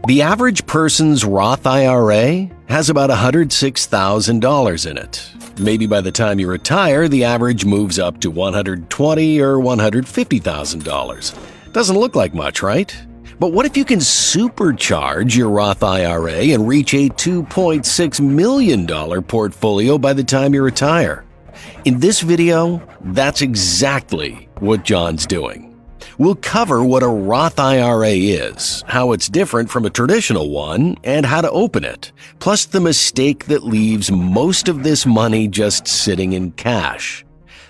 The average person's Roth IRA has about $106,000 in it. Maybe by the time you retire, the average moves up to $120,000 or $150,000. Doesn't look like much, right? But what if you can supercharge your Roth IRA and reach a $2.6 million portfolio by the time you retire? In this video, that's exactly what John's doing. We'll cover what a Roth IRA is, how it's different from a traditional one, and how to open it, plus the mistake that leaves most of this money just sitting in cash.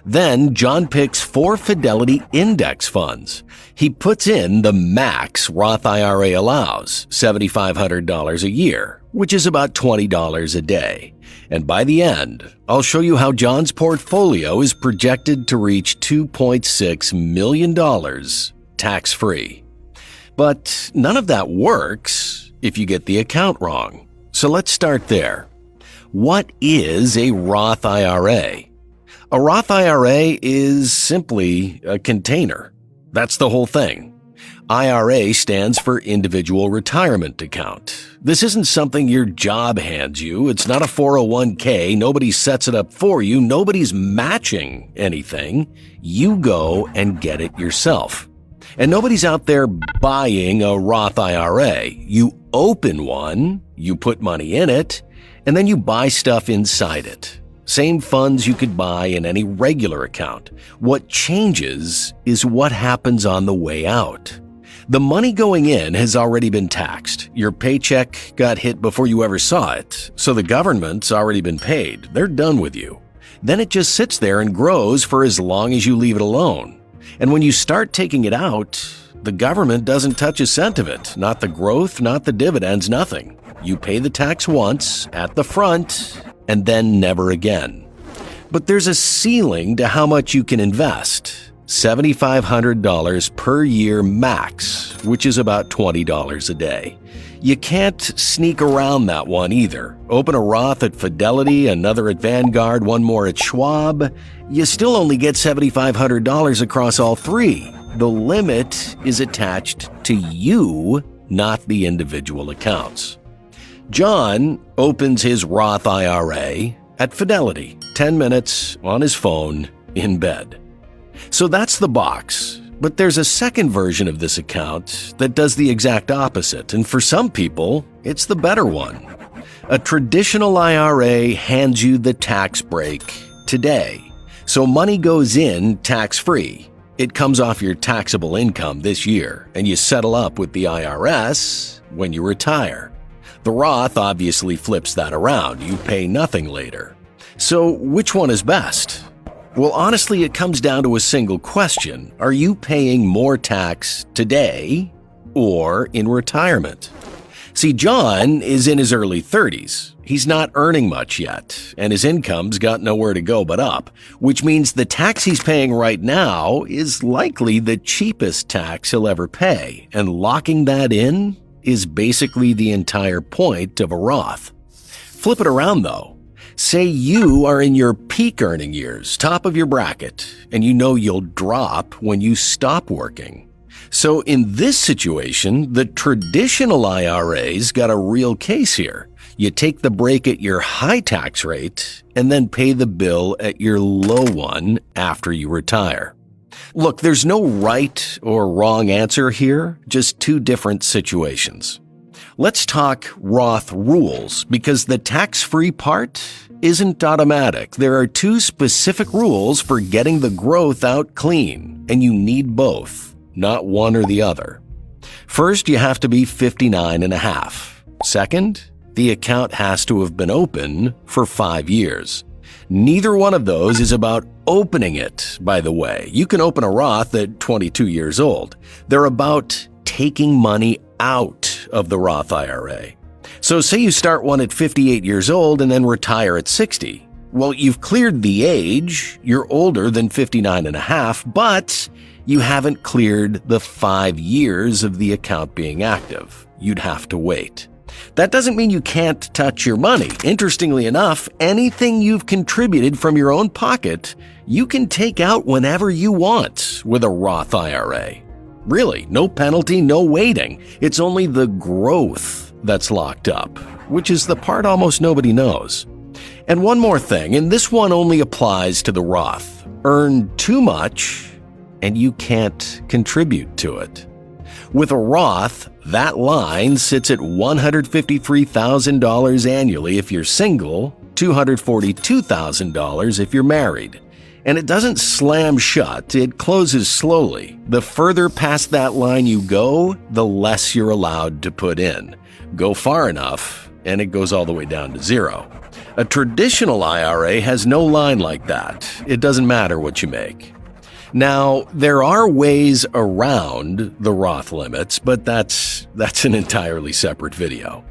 Then John picks 4 Fidelity index funds. He puts in the max Roth IRA allows, $7,500 a year, which is about $20 a day. And by the end, I'll show you how John's portfolio is projected to reach $2.6 million tax-free. But none of that works if you get the account wrong. So let's start there. What is a Roth IRA? A Roth IRA is simply a container. That's the whole thing. IRA stands for Individual Retirement Account. This isn't something your job hands you. It's not a 401k. Nobody sets it up for you. Nobody's matching anything. You go and get it yourself. And nobody's out there buying a Roth IRA. You open one, you put money in it, and then you buy stuff inside it. Same funds you could buy in any regular account. What changes is what happens on the way out. The money going in has already been taxed. Your paycheck got hit before you ever saw it, so the government's already been paid. They're done with you. Then it just sits there and grows for as long as you leave it alone. And when you start taking it out, the government doesn't touch a cent of it. Not the growth, not the dividends, nothing. You pay the tax once, at the front, and then never again. But there's a ceiling to how much you can invest. $7,500 per year max, which is about $20 a day. You can't sneak around that one either. Open a Roth at Fidelity, another at Vanguard, one more at Schwab. You still only get $7,500 across all 3. The limit is attached to you, not the individual accounts. John opens his Roth IRA at Fidelity, 10 minutes on his phone in bed. So that's the box, but there's a second version of this account that does the exact opposite, and for some people, it's the better one. A traditional IRA hands you the tax break today, so money goes in tax-free. It comes off your taxable income this year, and you settle up with the IRS when you retire. The Roth obviously flips that around. You pay nothing later. So which one is best? Well, honestly, it comes down to a single question. Are you paying more tax today or in retirement? See, John is in his early 30s. He's not earning much yet, and his income's got nowhere to go but up, which means the tax he's paying right now is likely the cheapest tax he'll ever pay, and locking that in is basically the entire point of a Roth. Flip it around, though. Say you are in your peak earning years, top of your bracket, and you know you'll drop when you stop working. So in this situation, the traditional IRA's got a real case here. You take the break at your high tax rate and then pay the bill at your low one after you retire. Look, there's no right or wrong answer here, just 2 different situations. Let's talk Roth rules, because the tax-free part isn't automatic. There are 2 specific rules for getting the growth out clean, and you need both, not one or the other. First, you have to be 59 and a half. Second, the account has to have been open for 5 years. Neither one of those is about opening it, by the way. You can open a Roth at 22 years old. They're about taking money out of the Roth IRA. So say you start one at 58 years old and then retire at 60. Well, you've cleared the age, you're older than 59 and a half, but you haven't cleared the 5 years of the account being active. You'd have to wait. That doesn't mean you can't touch your money. Interestingly enough, anything you've contributed from your own pocket, you can take out whenever you want with a Roth IRA. Really, no penalty, no waiting. It's only the growth that's locked up, which is the part almost nobody knows. And one more thing, and this one only applies to the Roth. Earn too much, and you can't contribute to it. With a Roth, that line sits at $153,000 annually if you're single, $242,000 if you're married. And it doesn't slam shut, it closes slowly. The further past that line you go, the less you're allowed to put in. Go far enough, and it goes all the way down to zero. A traditional IRA has no line like that. It doesn't matter what you make. Now, there are ways around the Roth limits, but that's an entirely separate video.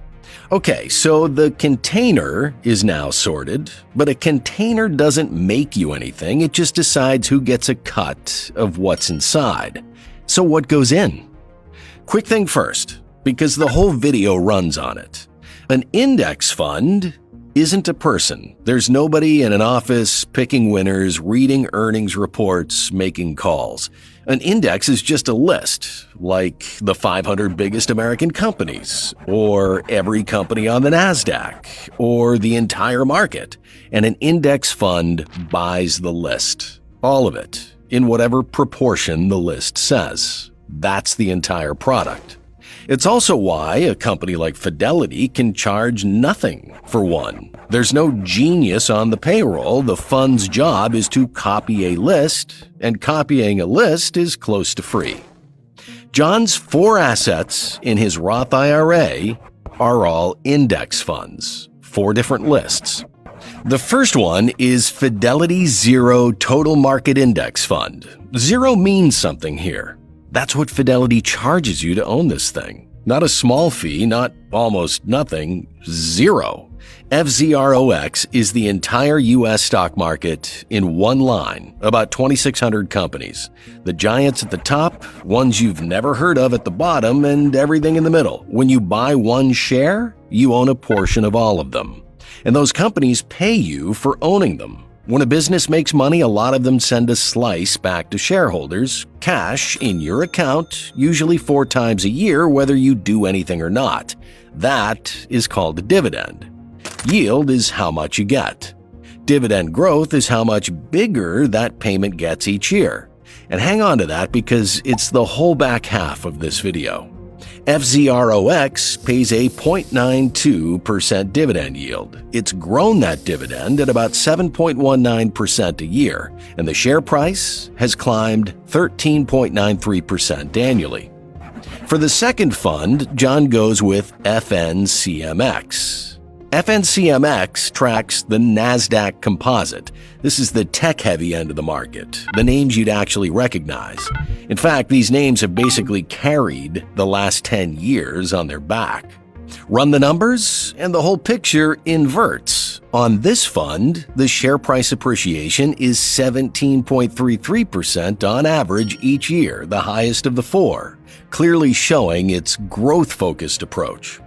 Okay, so the container is now sorted, but a container doesn't make you anything. It just decides who gets a cut of what's inside. So what goes in? Quick thing first, because the whole video runs on it. An index fund isn't a person. There's nobody in an office picking winners, reading earnings reports, making calls. An index is just a list, like the 500 biggest American companies, or every company on the NASDAQ, or the entire market. And an index fund buys the list, all of it, in whatever proportion the list says. That's the entire product. It's also why a company like Fidelity can charge nothing for one. There's no genius on the payroll. The fund's job is to copy a list, and copying a list is close to free. John's 4 assets in his Roth IRA are all index funds, 4 different lists. The first one is Fidelity Zero Total Market Index Fund. Zero means something here. That's what Fidelity charges you to own this thing. Not a small fee, not almost nothing, zero. FZROX is the entire U.S. stock market in one line, about 2,600 companies. The giants at the top, ones you've never heard of at the bottom, and everything in the middle. When you buy one share, you own a portion of all of them. And those companies pay you for owning them. When a business makes money, a lot of them send a slice back to shareholders, cash in your account, usually 4 times a year, whether you do anything or not. That is called a dividend. Yield is how much you get. Dividend growth is how much bigger that payment gets each year. And hang on to that because it's the whole back half of this video. FZROX pays a 0.92% dividend yield. It's grown that dividend at about 7.19% a year, and the share price has climbed 13.93% annually. For the second fund, John goes with FNCMX. FNCMX tracks the NASDAQ composite. This is the tech-heavy end of the market, the names you'd actually recognize. In fact, these names have basically carried the last 10 years on their back. Run the numbers, and the whole picture inverts. On this fund, the share price appreciation is 17.33% on average each year, the highest of the 4, clearly showing its growth-focused approach.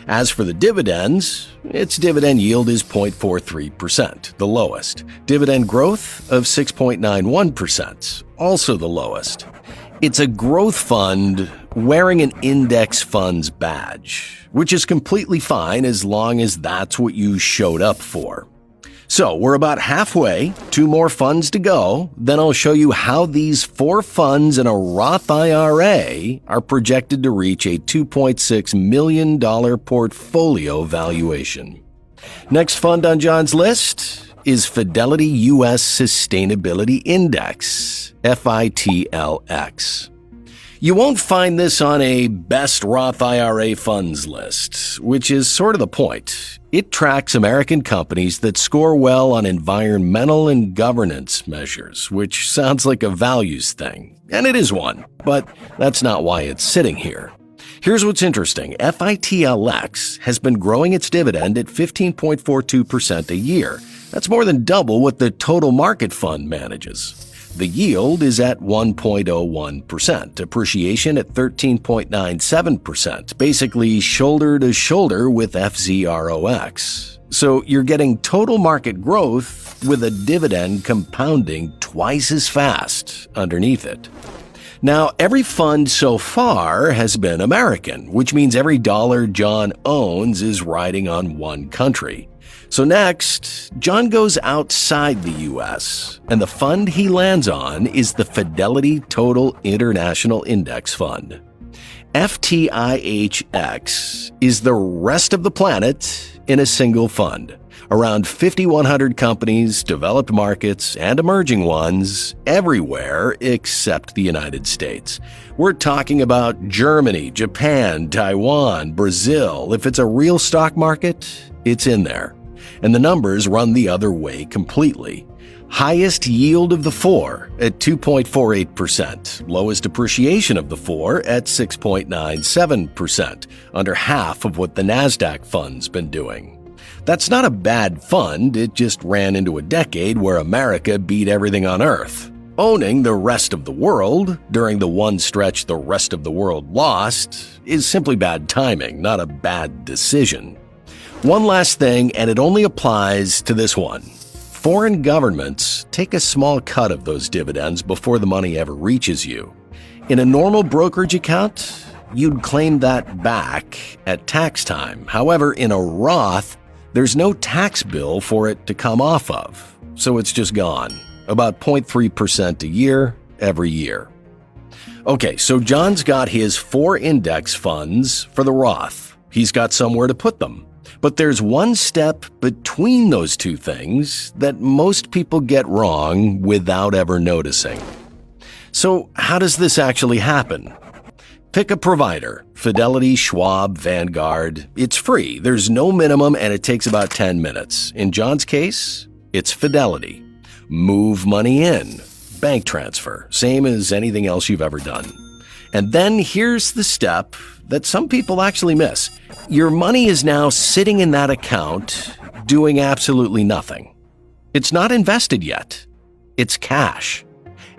As for the dividends, its dividend yield is 0.43%, the lowest. Dividend growth of 6.91%, also the lowest. It's a growth fund wearing an index fund's badge, which is completely fine as long as that's what you showed up for. So we're about halfway, 2 more funds to go, then I'll show you how these 4 funds in a Roth IRA are projected to reach a $2.6 million portfolio valuation. Next fund on John's list is Fidelity U.S. Sustainability Index, FITLX. You won't find this on a best Roth IRA funds list, which is sort of the point. It tracks American companies that score well on environmental and governance measures, which sounds like a values thing. And it is one, but that's not why it's sitting here. Here's what's interesting. FITLX has been growing its dividend at 15.42% a year. That's more than double what the total market fund manages. The yield is at 1.01%, appreciation at 13.97%, basically shoulder to shoulder with FZROX. So you're getting total market growth with a dividend compounding twice as fast underneath it. Now, every fund so far has been American, which means every dollar John owns is riding on one country. So next, John goes outside the U.S., and the fund he lands on is the Fidelity Total International Index Fund. FTIHX is the rest of the planet in a single fund. Around 5,100 companies, developed markets, and emerging ones everywhere except the United States. We're talking about Germany, Japan, Taiwan, Brazil. If it's a real stock market, it's in there. And the numbers run the other way completely. Highest yield of the four at 2.48%, lowest appreciation of the four at 6.97%, under half of what the NASDAQ fund's been doing. That's not a bad fund, it just ran into a decade where America beat everything on Earth. Owning the rest of the world during the one stretch the rest of the world lost is simply bad timing, not a bad decision. One last thing, and it only applies to this one. Foreign governments take a small cut of those dividends before the money ever reaches you. In a normal brokerage account, you'd claim that back at tax time. However, in a Roth, there's no tax bill for it to come off of, so it's just gone. About 0.3% a year, every year. Okay, so John's got his 4 index funds for the Roth. He's got somewhere to put them. But there's one step between those two things that most people get wrong without ever noticing. So how does this actually happen? Pick a provider, Fidelity, Schwab, Vanguard. It's free, there's no minimum, and it takes about 10 minutes. In John's case, it's Fidelity. Move money in, bank transfer, same as anything else you've ever done. And then here's the step that some people actually miss. Your money is now sitting in that account doing absolutely nothing. It's not invested yet. It's cash.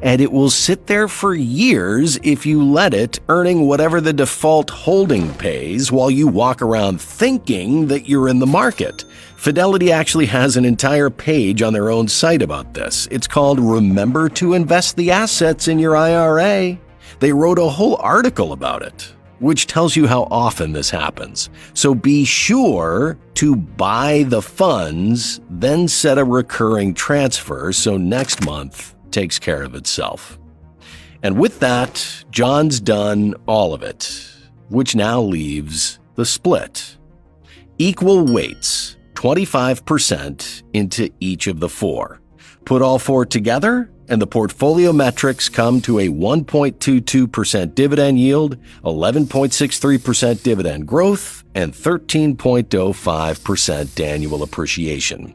And it will sit there for years if you let it, earning whatever the default holding pays while you walk around thinking that you're in the market. Fidelity actually has an entire page on their own site about this. It's called Remember to Invest the Assets in Your IRA. They wrote a whole article about it, which tells you how often this happens. So be sure to buy the funds, then set a recurring transfer so next month takes care of itself. And with that, John's done all of it, which now leaves the split. Equal weights, 25% into each of the 4. Put all 4 together, and the portfolio metrics come to a 1.22% dividend yield, 11.63% dividend growth, and 13.05% annual appreciation.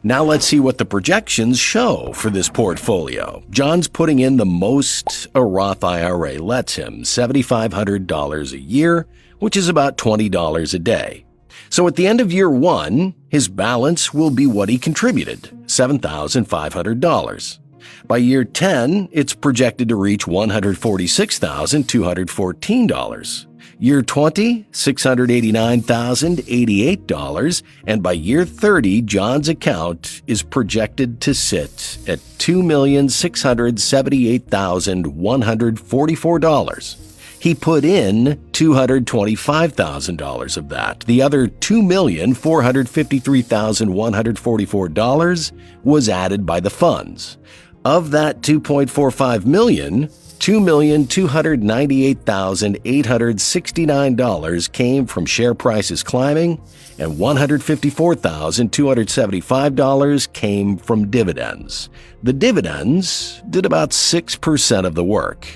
Now let's see what the projections show for this portfolio. John's putting in the most a Roth IRA lets him, $7,500 a year, which is about $20 a day. So at the end of year 1, his balance will be what he contributed, $7,500. By year 10, it's projected to reach $146,214. Year 20, $689,088, and by year 30, John's account is projected to sit at $2,678,144. He put in $225,000 of that. The other $2,453,144 was added by the funds. Of that $2.45 million, $2,298,869 came from share prices climbing, and $154,275 came from dividends. The dividends did about 6% of the work.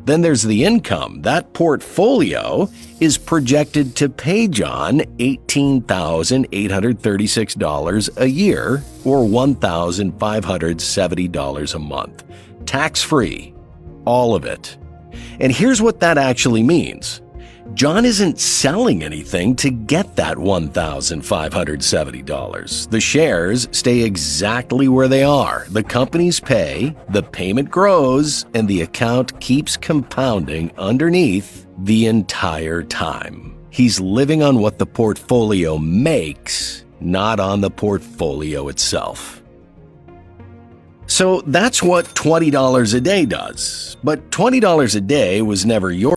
Then there's the income. That portfolio is projected to pay John $18,836 a year, or $1,570 a month. Tax-free. All of it. And here's what that actually means. John isn't selling anything to get that $1,570. The shares stay exactly where they are. The companies pay, the payment grows, and the account keeps compounding underneath the entire time. He's living on what the portfolio makes, not on the portfolio itself. So that's what $20 a day does. But $20 a day was never your